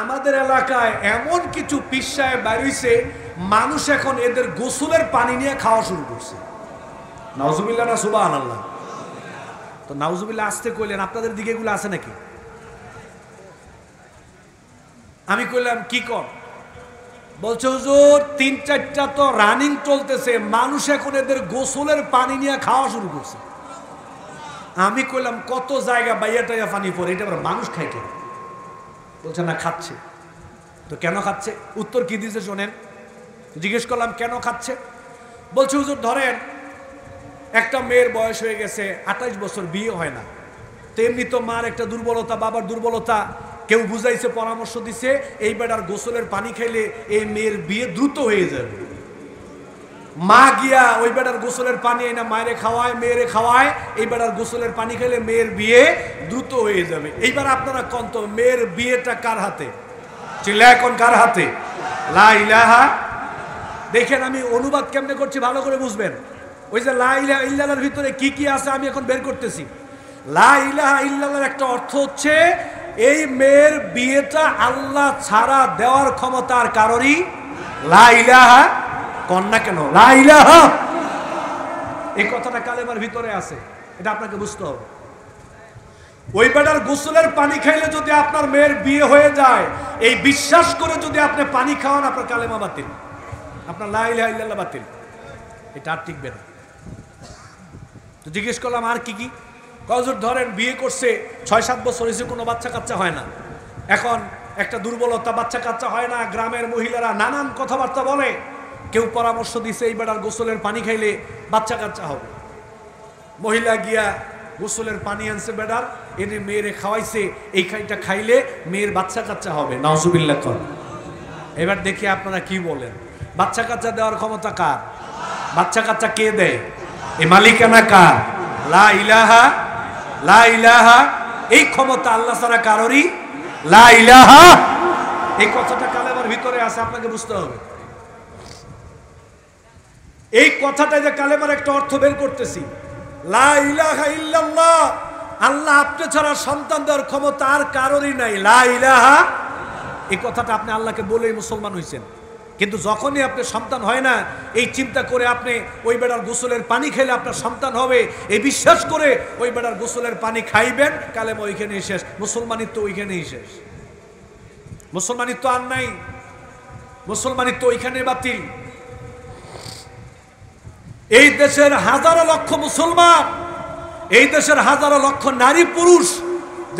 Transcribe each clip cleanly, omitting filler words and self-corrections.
আমাদের এলাকায় এমন কিছু পীর সাহেব বাড়িছে, মানুষ এখন এদের গোসলের পানি নিয়ে খাওয়া শুরু করছে। নাউজুবিল্লাহ না সুবহানাল্লাহ। তো নাউজুবিল্লাহ আসতে কইলেন, আপনাদের দিকে এগুলো আছে নাকি? আমি কইলাম কি কর? বলছে হুজুর ৩-৪টা তো রানিং চলতেছে, মানুষ এখন এদের গোসলের পানি নিয়ে খাওয়া শুরু করছে। আমি কইলাম কত জায়গা বাইয়া টাইয়া পানি পড়ে, এটা আবার মানুষ খায় কেন? বলছে না খাচ্ছে। তো কেন খাচ্ছে? উত্তর কি দিয়েছে শোনেন। জিজ্ঞেস করলাম কেন খাচ্ছে? বলছে হুজুর ধরেন একটা মেয়ের বয়স হয়ে গেছে ২৮ বছর, বিয়ে হয় না, তো এমনি তো মার একটা দুর্বলতা, বাবার দুর্বলতা, কেউ বুঝাইছে, পরামর্শ দিছে এই বেটার গোসলের পানি খাইলে এই মেয়ের বিয়ে দ্রুত হয়ে যাবে। মা গিয়া ওই বেটার গোসলের পানি এনে মায়েরে খাওয়ায়, মেয়েরে খাওয়ায়, এই বেটার গোসলের পানি খাইলে মেয়ের বিয়ে দ্রুত হয়ে যাবে। এইবার আপনারা কোন তো মেয়ের বিয়েটা কার হাতে? চিল্লা এখন কার হাতে? লা ইলাহা। দেখেন আমি অনুবাদ কেমনে করছি ভালো করে বুঝবেন। ওই যে লা ইলাহা ইল্লাল্লাহর ভিতরে কি কি আছে আমি এখন বের করতেছি। লা ইলাহা ইল্লাল্লাহর একটা অর্থ হচ্ছে এই মেয়ের বিয়েটা আল্লাহ ছাড়া দেওয়ার ক্ষমতা আর কারোরই। লা ইলাহা কন্যা কেন? লা ইলাহা, এই কথাটা কালেমার ভিতরে আছে, এটা আপনাকে বুঝতে হবে। ওই বেটার গোসলের পানি খাইলে যদি আপনার মেয়ের বিয়ে হয়ে যায়, এই বিশ্বাস করে যদি আপনি পানি খাওয়ান, আপনার কালেমা বাতিল, আপনার লা ইলাহা ইল্লাল্লাহ বাতিল, এটা আর টিকবে না। তো জিজ্ঞেস করলাম আর কি কি? হুজুর ধরেন বিয়ে করছে ৬-৭ বছর হয়েছে, কোনো বাচ্চা কাচ্চা হয় না, এখন একটা দুর্বলতা, বাচ্চা কাচ্চা হয় না, গ্রামের মহিলারা নানান কথাবার্তা বলে, কেউ পরামর্শ দিছে এই বেটার গোসলের পানি খাইলে বাচ্চা কাচ্চা হবে। মহিলা গিয়া গোসলের পানি আনছে বেটার, এনে মেয়েরে খাওয়াইছে, এই খাইটা খাইলে মেয়ের বাচ্চা কাচ্চা হবে। নাউজুবিল্লাহ কর। এবার দেখি আপনারা কি বলেন। বাচ্চা কাচ্চা দেওয়ার ক্ষমতা কার? বাচ্চা কাচ্চা কে দেয়? এই মালিকানা কার? লা ইলাহা, লা ইলাহা, এই ক্ষমতা আল্লাহ ছাড়া কারোরই। লা ইলাহা, এই কথাটা কালেমার ভিতরে আছে, আপনাকে বুঝতে হবে। এই কথাটা যে কালেমার একটা অর্থ বের করতেছি, লা ইলাহা ইল্লাল্লাহ, আল্লাহ আপনি ছাড়া সন্তান দেওয়ার ক্ষমতা আর কারোরই নাই। লা ইলাহা, এই কথাটা আপনি আল্লাহকে বলেই মুসলমান হয়েছেন। কিন্তু যখনই আপনার সন্তান হয় না, এই চিন্তা করে আপনি ওই বেটার গোসলের পানি খেলে আপনার সন্তান হবে, এই বিশ্বাস করে ওই বেটার গোসলের পানি খাইবেন, কালেমা ওইখানেই শেষ, মুসলমানিত্ব ওইখানেই শেষ, মুসলমানিত্ব আর নাই, মুসলমানিত্ব ওইখানে বাতিল। এই দেশের হাজারো লক্ষ মুসলমান, এই দেশের হাজারো লক্ষ নারী পুরুষ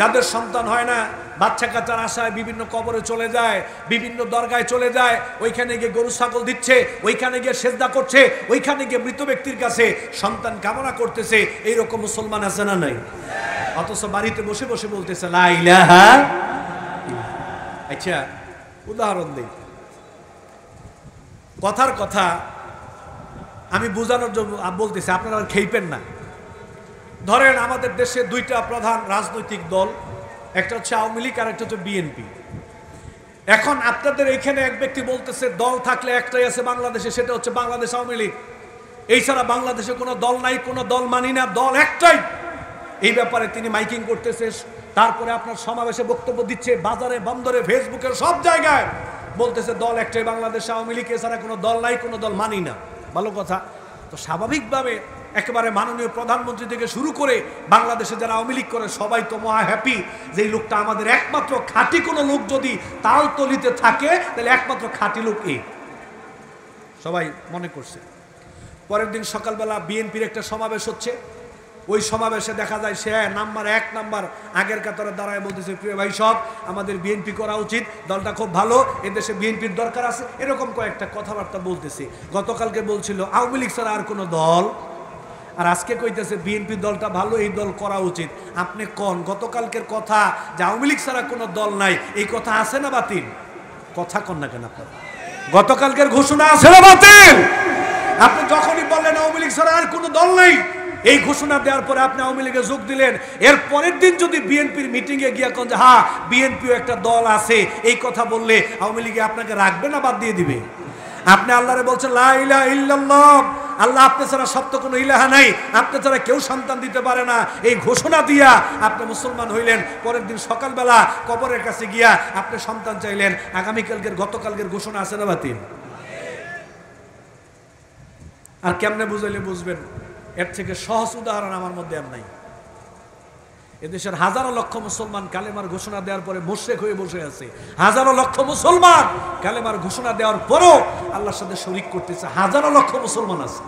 যাদের সন্তান হয় না, বাচ্চা কাচ্চার আশায় বিভিন্ন কবরে চলে যায়, বিভিন্ন দরগায় চলে যায়, ওইখানে গিয়ে গরু ছাগল দিচ্ছে, ওইখানে গিয়ে সেজদা করছে, ওইখানে গিয়ে মৃত ব্যক্তির কাছে সন্তান কামনা করতেছে। এইরকম মুসলমান আছে না নাই? অথচ বাড়িতে বসে বসে বলতেছে লা ইলাহা। আচ্ছা উদাহরণ দেই, কথার কথা আমি বোঝানোর জন্য বলতেছি, আপনারা খেইপেন না। ধরেন আমাদের দেশে দুইটা প্রধান রাজনৈতিক দল, একটা হচ্ছে আওয়ামী লীগ আর একটা হচ্ছে বিএনপি। এখন আপনাদের এখানে এক ব্যক্তি বলতেছে দল থাকলে একটাই আছে বাংলাদেশে, সেটা হচ্ছে বাংলাদেশ আওয়ামী লীগ, এই ছাড়া বাংলাদেশে কোনো দল নাই, কোনো দল মানি না, দল একটাই। এই ব্যাপারে তিনি মাইকিং করতেছে, তারপরে আপনার সমাবেশে বক্তব্য দিচ্ছে, বাজারে বন্দরে ফেসবুকের সব জায়গায় বলতেছে দল একটাই বাংলাদেশ আওয়ামী লীগ, এছাড়া কোনো দল নাই, কোনো দল মানি না। ভালো কথা। তো স্বাভাবিকভাবে একেবারে মাননীয় প্রধানমন্ত্রী থেকে শুরু করে বাংলাদেশে যারা আওয়ামী লীগ করে সবাই তো মহা হ্যাপি যে এই লোকটা আমাদের একমাত্র খাঁটি। কোনো লোক যদি তালতলিতে থাকে তাহলে একমাত্র খাঁটি লোক এই, সবাই মনে করছে। পরের দিন সকালবেলা বিএনপির একটা সমাবেশ হচ্ছে, ওই সমাবেশে দেখা যায় সে নাম্বার 1 নাম্বার আগের কাতারে দাঁড়ায় বলতেছে প্রিয় ভাই সব আমাদের বিএনপি করা উচিত, দলটা খুব ভালো, এদেশে বিএনপির দরকার আছে, এরকম কয়েকটা কথাবার্তা বলতেছে। গতকালকে বলছিল আওয়ামী লীগ ছাড়া আর কোনো দল, আর আজকে কইতেছে বিএনপি দলটা ভালো, এই দল করা উচিত। আপনি কোন গতকালকের কথা যে আওয়ামী লীগ ছাড়া কোনো দল নাই, এই কথা আছে না বাতিল? কথা কন না কেন আপনার? গতকালকের ঘোষণা আছে না বাতিল? আপনি যখনই বললেন আওয়ামী লীগ ছাড়া আর কোনো দল নাই, এই ঘোষণা দেওয়ার পরে আপনি আওয়ামী লীগে যোগ দিলেন, এর পরের দিন যদি বিএনপির মিটিংয়ে গিয়া কোন যে হ্যাঁ বিএনপিও একটা দল আছে, এই কথা বললে আওয়ামী লীগে আপনাকে রাখবে না বাদ দিয়ে দিবে? আপনি আল্লাহরে বলছেন লা ইলাহা ইল্লাল্লাহ, আল্লাহ আপনি ছাড়া সত্য কোনো ইলাহা নাই, আপনি ছাড়া কেউ সন্তান দিতে পারে না, এই ঘোষণা দিয়া আপনি মুসলমান হইলেন। পরের দিন সকালবেলা কবরের কাছে গিয়া আপনি সন্তান চাইলেন, আগামীকালকের গতকালকের ঘোষণা আছে না বাতিল? আর কেমনে বুঝাইলে বুঝবেন? এর থেকে সহজ উদাহরণ আমার মধ্যে আর নাই। এদেশের হাজারো লক্ষ মুসলমান কালেমার ঘোষণা দেওয়ার পরে মুশরিক হয়ে বসে আছে। হাজারো লক্ষ মুসলমান কালেমার ঘোষণা দেওয়ার পরও আল্লাহর সাথে শরীক করতেছে, হাজারো লক্ষ মুসলমান আছে।